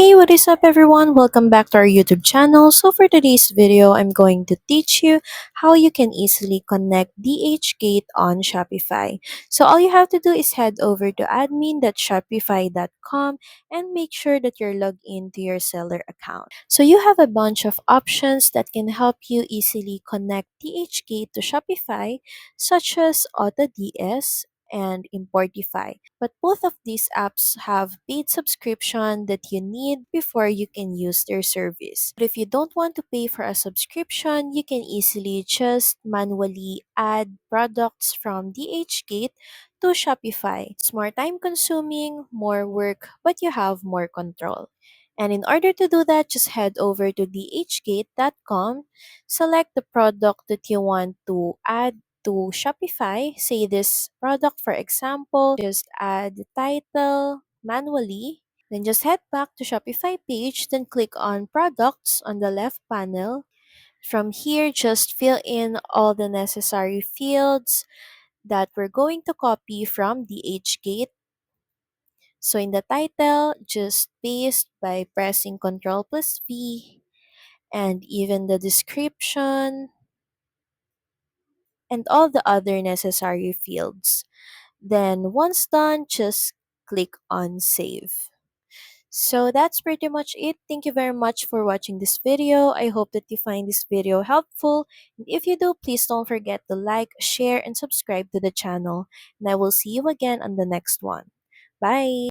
Hey, what is up everyone? Welcome back to our YouTube channel. So for today's video, I'm going to teach you how you can easily connect DHgate on Shopify. So all you have to do is head over to admin.shopify.com and make sure that you're logged into your seller account. So you have a bunch of options that can help you easily connect DHgate to Shopify, such as AutoDS and Importify. But both of these apps have paid subscription that you need before you can use their service. But if you don't want to pay for a subscription, you can easily just manually add products from DHgate to Shopify. It's more time consuming, more work, but you have more control. And in order to do that, just head over to dhgate.com, select the product that you want to add to Shopify. Say this product, for example, just add the title manually. Then just head back to Shopify page, then click on products on the left panel. From here, just fill in all the necessary fields that we're going to copy from DHgate. So in the title, just paste by pressing Ctrl plus V, and even the description and all the other necessary fields. Then once done, just click on save. So that's pretty much it. Thank you very much for watching this video. I hope that you find this video helpful. And if you do, please don't forget to like, share, and subscribe to the channel. And I will see you again on the next one. Bye!